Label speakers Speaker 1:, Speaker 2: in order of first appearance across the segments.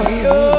Speaker 1: Ayo yo.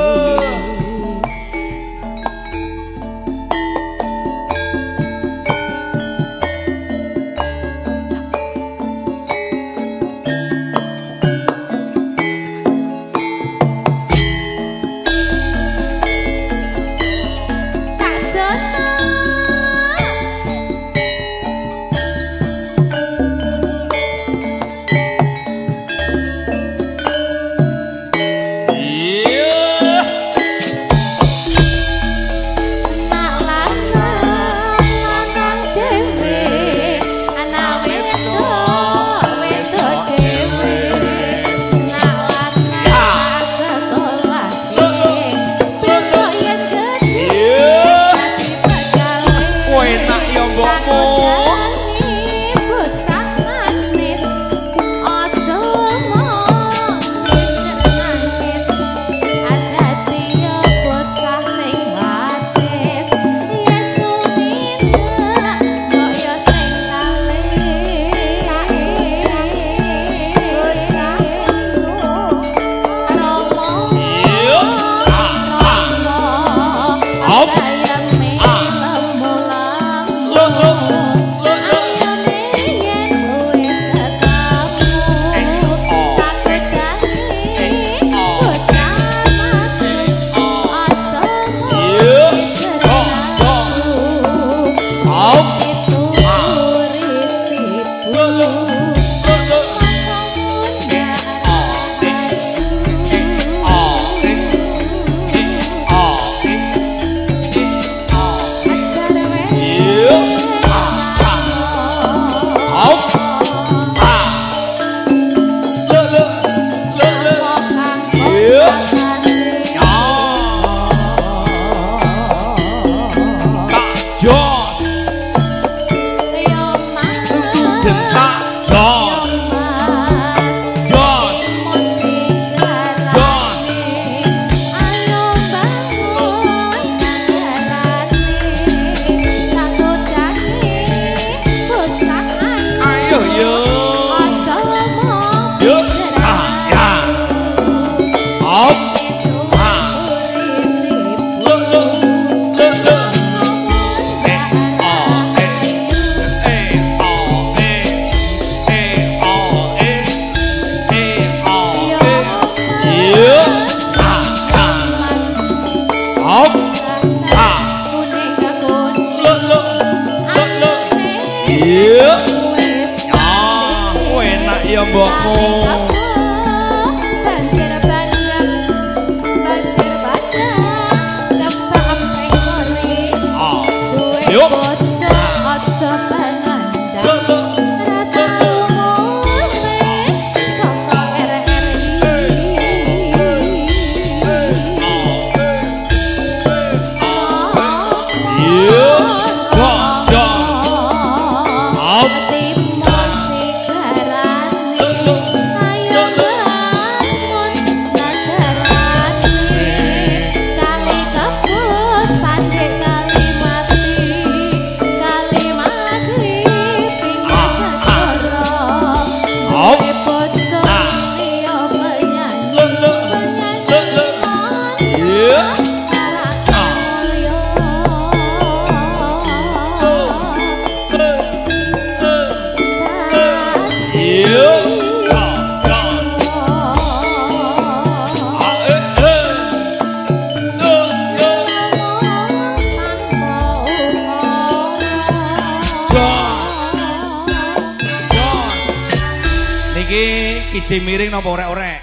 Speaker 2: Iji miring napa orek-orek?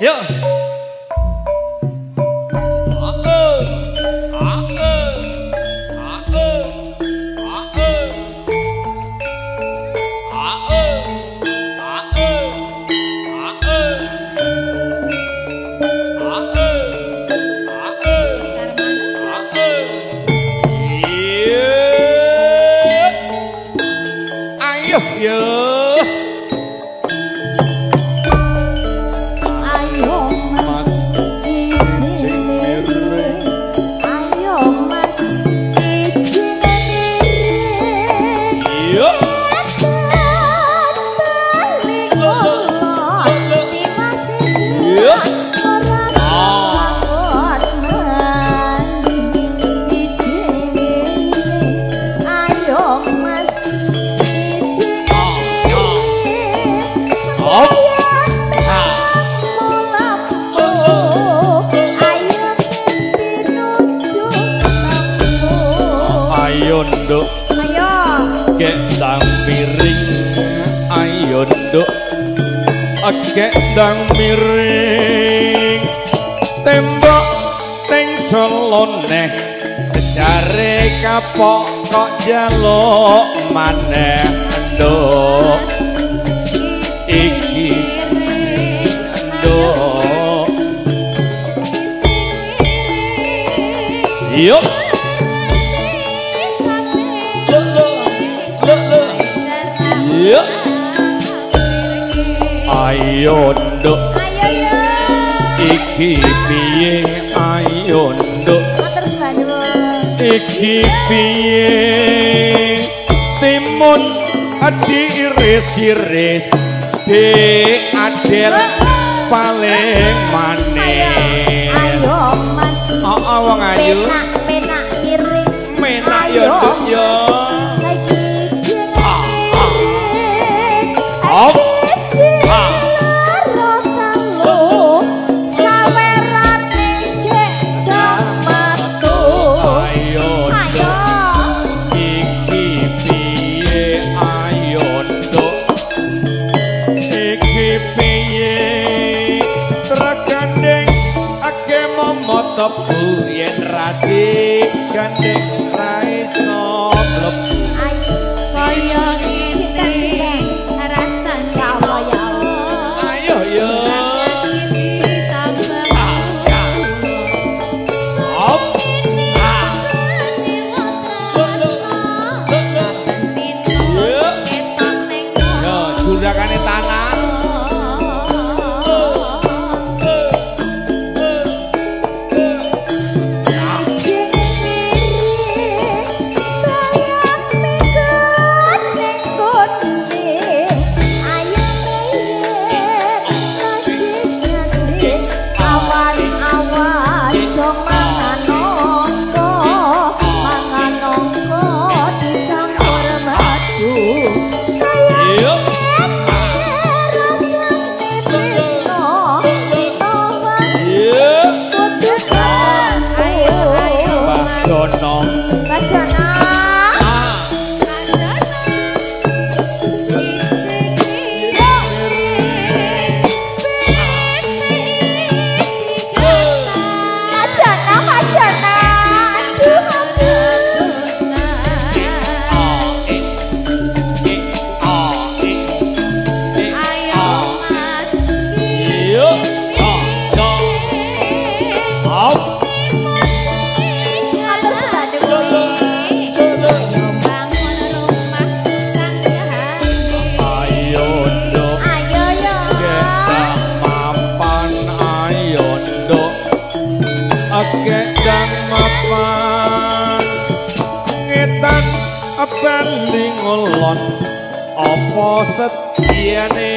Speaker 2: Yuk.
Speaker 3: Ayo
Speaker 2: gendang miring tembok ning selone jare kapok kok jaluk maneh nduk iki nduk yuk yuk ayo nduk iki piye ayo nduk iki piye timun diiris-iris di adil paling manis
Speaker 1: ayo mas
Speaker 2: wong ayu
Speaker 1: penak piring
Speaker 2: menak yo nduk yo tebu yen rati gandeng raiso mlebu
Speaker 1: kaya ngene rasane ya Allah ya Allah
Speaker 2: ayo yo jurakane tanah ngulon apa setiane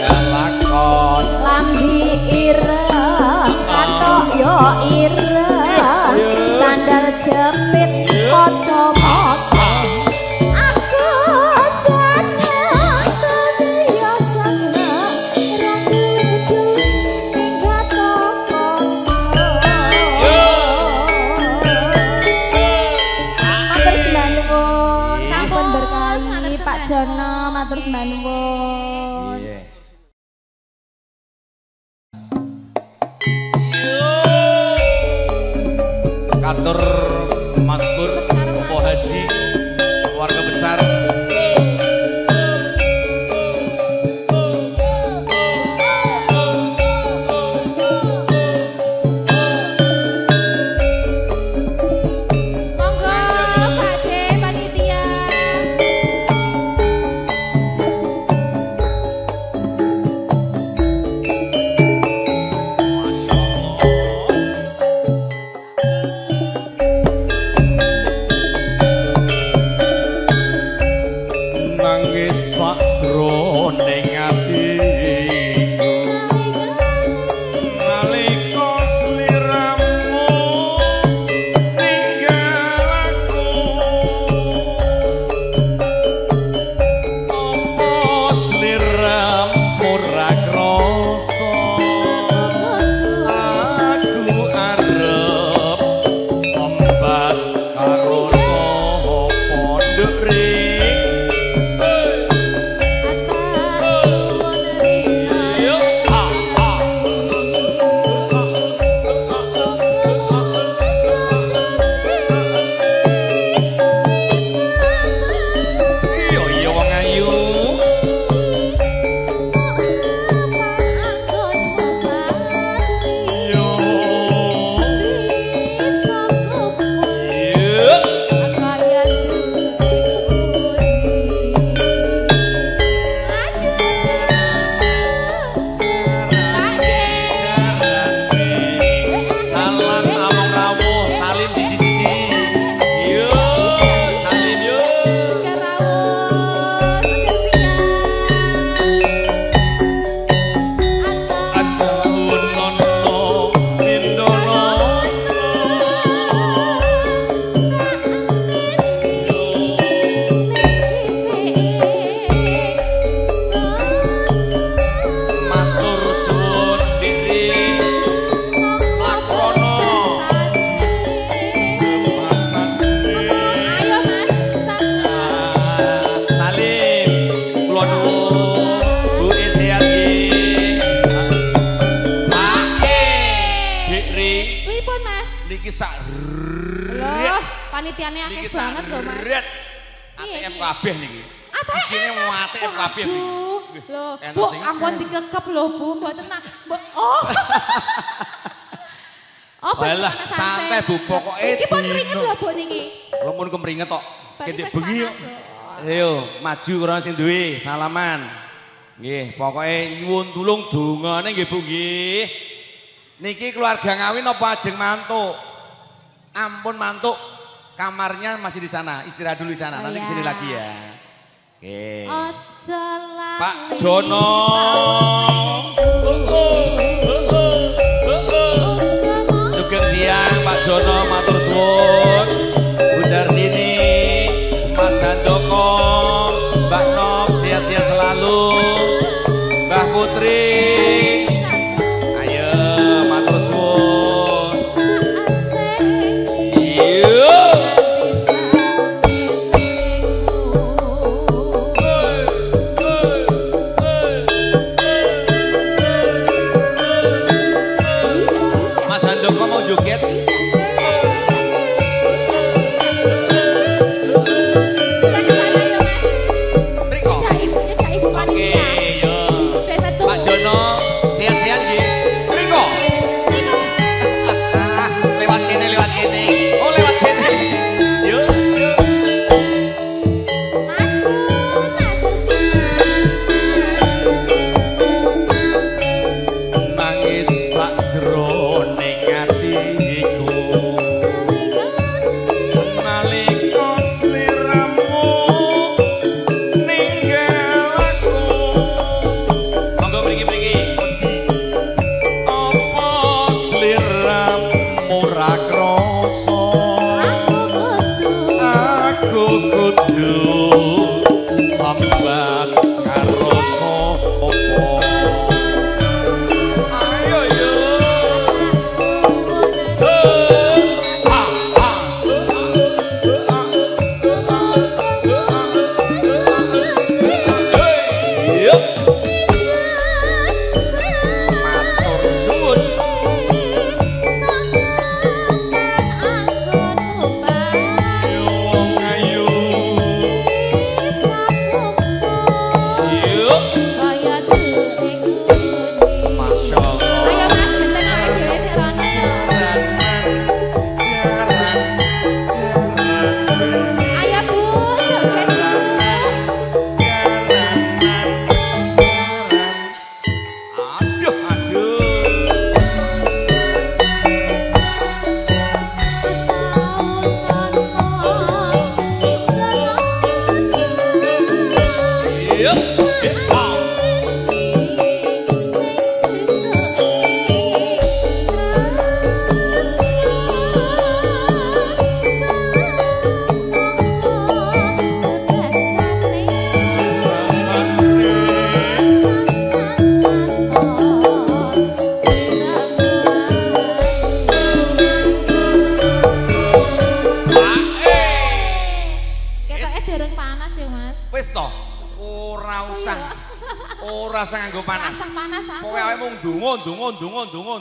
Speaker 2: kelakon
Speaker 1: lambi ireng katok yo ireng sandal jepit kacamata aku seneng setia seneng ragu hingga toko matur sembah nuwun sampun berkali Pak Jono matur sembah nuwun
Speaker 2: kantor Mas Pur Popo Haji keluarga besar
Speaker 1: monggo Pak De panitia
Speaker 3: panitiane akeh banget lho, Mas.
Speaker 2: ATM kabeh niki. Isine mau ATM kabeh niki.
Speaker 3: Lho, Bu, ampun dikekep lho, Bu, mboten nak. Oh. Oh,
Speaker 2: baiklah, santai Bu, pokoke
Speaker 3: iki pun keringet lho, Bu niki.
Speaker 2: Lho mun kemringet tok. Kendek bengi yo. Ayo, maju karo sing duwe, salaman. Nggih, pokoke nyuwun tulung dongane nggih Bu nggih. Niki keluarga ngawin apa ajeng mantuk? Ampun mantuk. Kamarnya masih di sana, istirahat dulu di sana. Nanti kesini lagi ya. Oke. Pak Jono. Sugeng siang Pak Jono, matur suwun. Budar sini, Mas Handoko, Mbak Nop, sehat-sehat selalu. Mbak Putri. Ayo, matur suwun. Mas Handoko mau joget?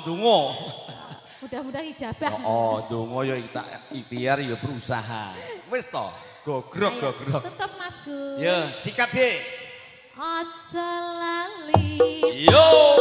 Speaker 2: Dungo.
Speaker 3: Mudah-mudahan ijabah.
Speaker 2: Oh, dungo ya ikhtiar ya berusaha. Wis to, gogrok.
Speaker 3: Tetep Mas Gus.
Speaker 2: Ya, sikat, Dik.
Speaker 3: Aja lali.
Speaker 2: Yo.